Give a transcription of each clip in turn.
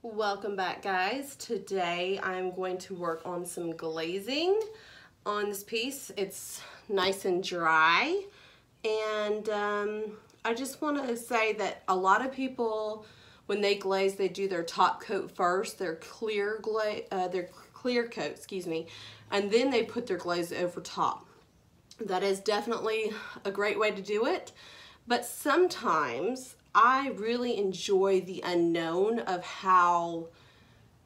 Welcome back, guys. Today I'm going to work on some glazing on this piece. It's nice and dry, and I just want to say that a lot of people, when they glaze, they do their top coat first, their clear coat, excuse me, and then they put their glaze over top. That is definitely a great way to do it, but sometimes I really enjoy the unknown of how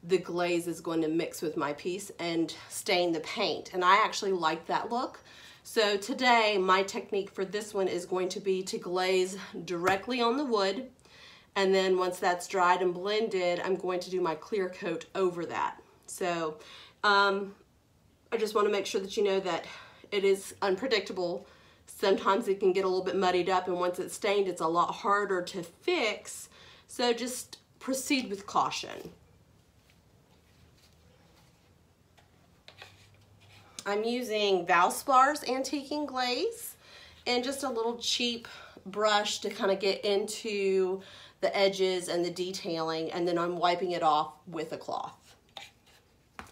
the glaze is going to mix with my piece and stain the paint, and I actually like that look. So today my technique for this one is going to be to glaze directly on the wood, and then once that's dried and blended, I'm going to do my clear coat over that. So I just want to make sure that you know that it is unpredictable. Sometimes it can get a little bit muddied up, and once it's stained, it's a lot harder to fix. So just proceed with caution. I'm using Valspar's Antiquing Glaze and just a little cheap brush to kind of get into the edges and the detailing, and then I'm wiping it off with a cloth. I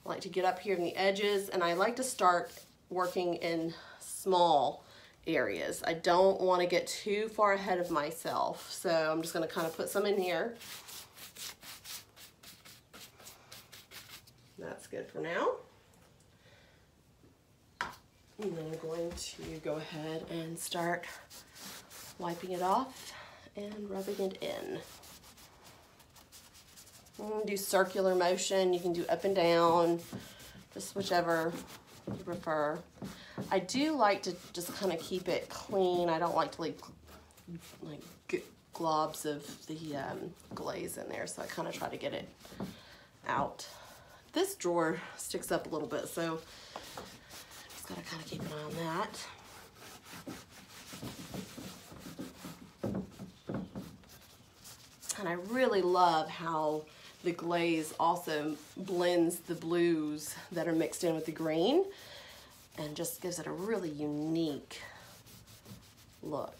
like to get up here in the edges, and I like to start working in small areas. I don't want to get too far ahead of myself, so I'm just going to kind of put some in here. That's good for now. And then I'm going to go ahead and start wiping it off and rubbing it in. You can do circular motion, you can do up and down, just whichever you prefer. I do like to just kind of keep it clean. I don't like to like get globs of the glaze in there, so I kind of try to get it out. This drawer sticks up a little bit, so just gotta kind of keep an eye on that. And I really love how the glaze also blends the blues that are mixed in with the green and just gives it a really unique look.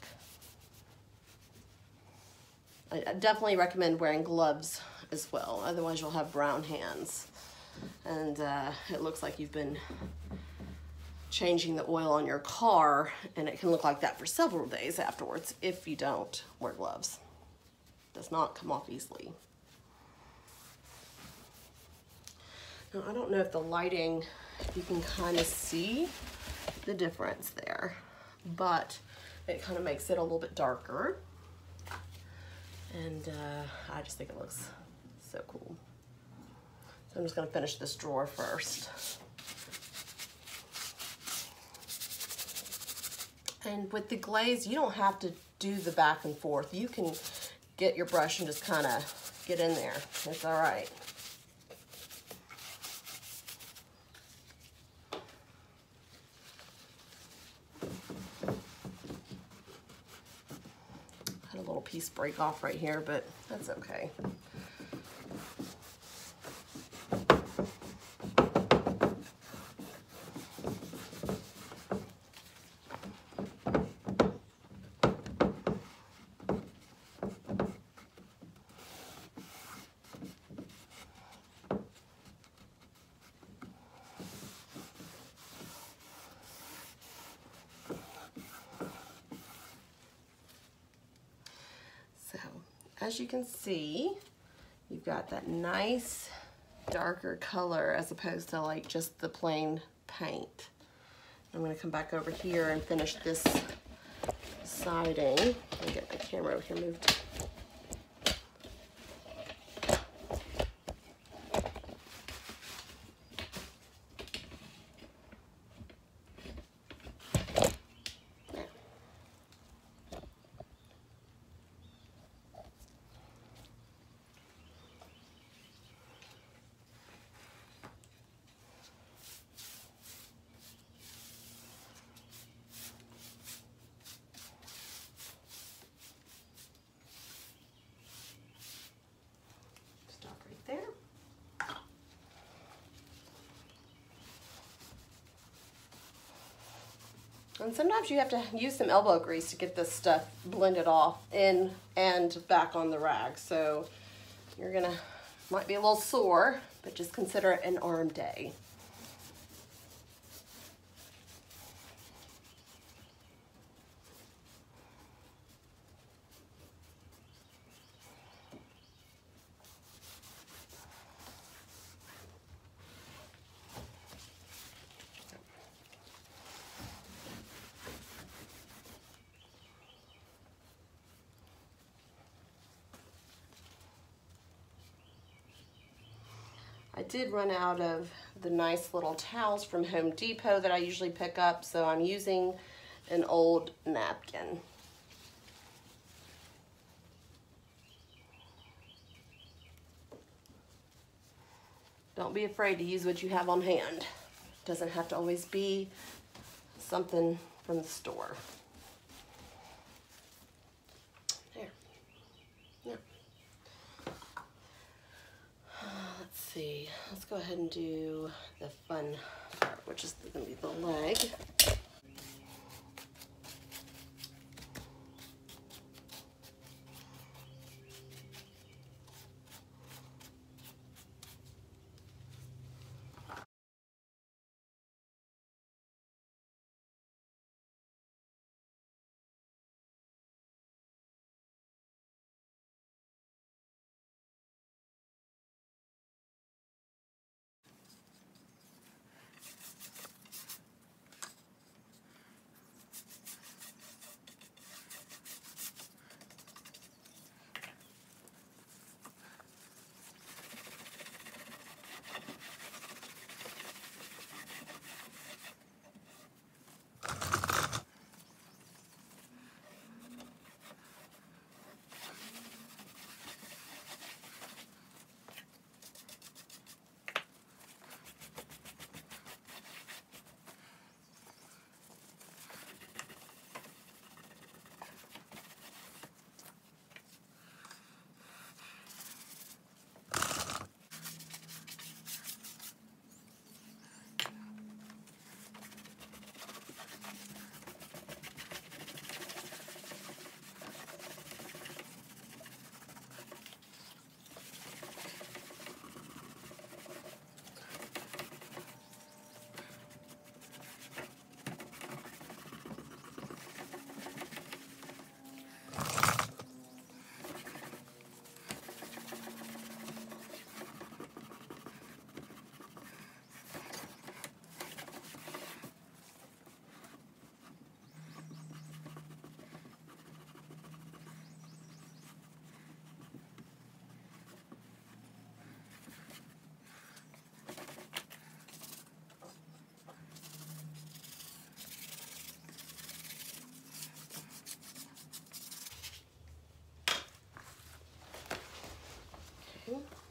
I definitely recommend wearing gloves as well, otherwise you'll have brown hands. And it looks like you've been changing the oil on your car, and it can look like that for several days afterwards if you don't wear gloves. It does not come off easily. Now, I don't know if the lighting, you can kind of see the difference there, but it kind of makes it a little bit darker. And I just think it looks so cool. So I'm just going to finish this drawer first. And with the glaze, you don't have to do the back and forth. You can get your brush and just kind of get in there. It's all right. Had a little piece break off right here, but that's okay. As you can see, you've got that nice darker color as opposed to like just the plain paint. I'm going to come back over here and finish this siding. Let me get my camera over here moved. And sometimes you have to use some elbow grease to get this stuff blended off in and back on the rag. So might be a little sore, but just consider it an arm day. I did run out of the nice little towels from Home Depot that I usually pick up, so I'm using an old napkin. Don't be afraid to use what you have on hand. It doesn't have to always be something from the store. There. Yeah. Let's see. Let's go ahead and do the fun part, which is going to be the leg.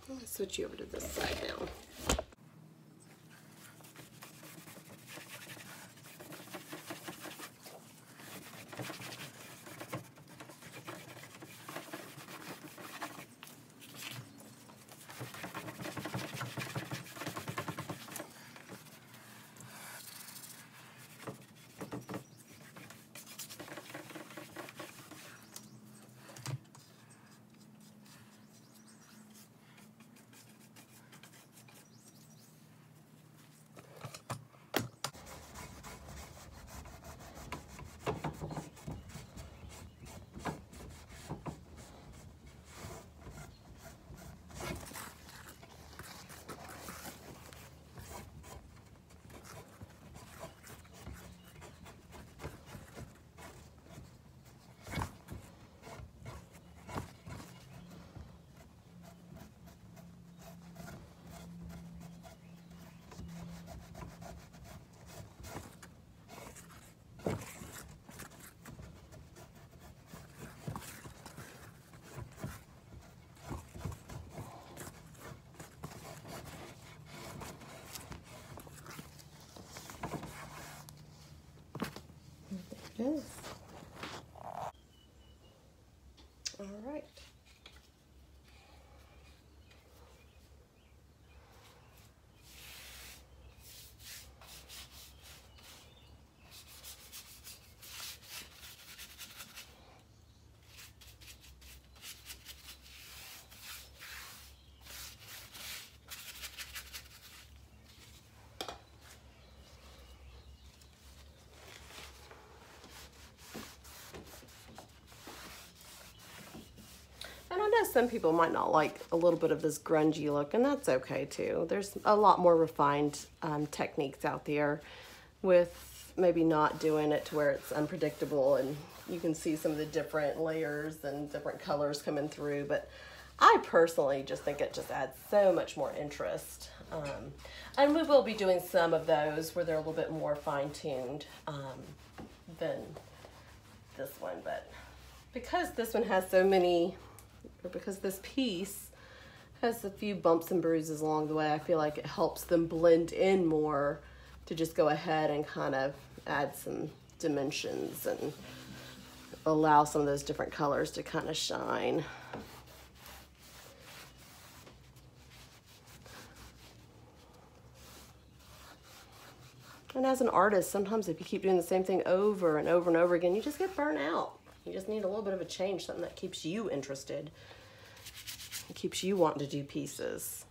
I'll switch you over to this side now. There it is. All right. some people might not like a little bit of this grungy look, and that's okay too. There's a lot more refined techniques out there with maybe not doing it to where it's unpredictable and you can see some of the different layers and different colors coming through. But I personally just think it just adds so much more interest. And we will be doing some of those where they're a little bit more fine-tuned than this one. But because this one has so many, or because this piece has a few bumps and bruises along the way, I feel like it helps them blend in more to just go ahead and kind of add some dimensions and allow some of those different colors to kind of shine. And as an artist, sometimes if you keep doing the same thing over and over and over again, you just get burnt out. You just need a little bit of a change, something that keeps you interested. It keeps you wanting to do pieces.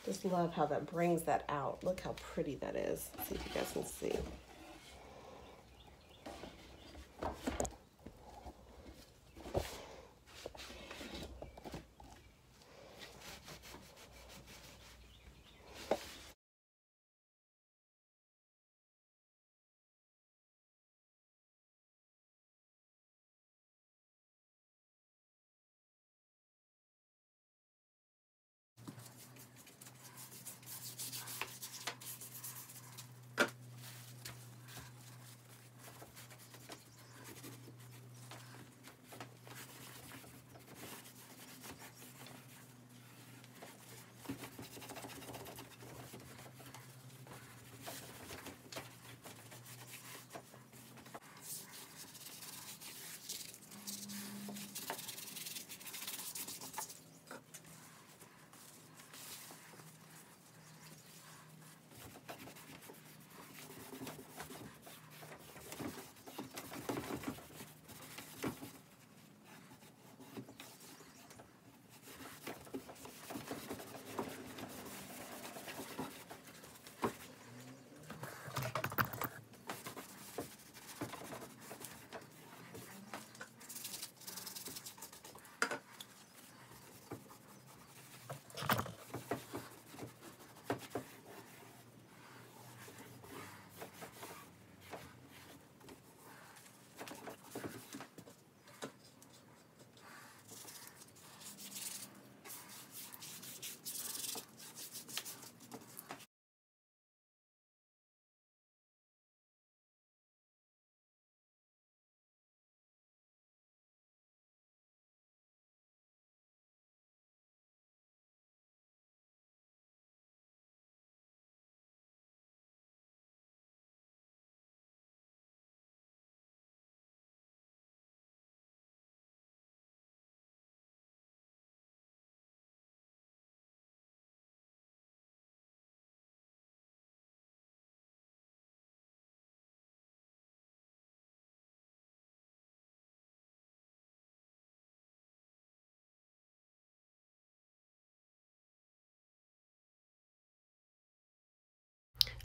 Just love how that brings that out. Look how pretty that is. Let's see if you guys can see.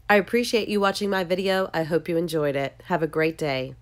I appreciate you watching my video. I hope you enjoyed it. Have a great day.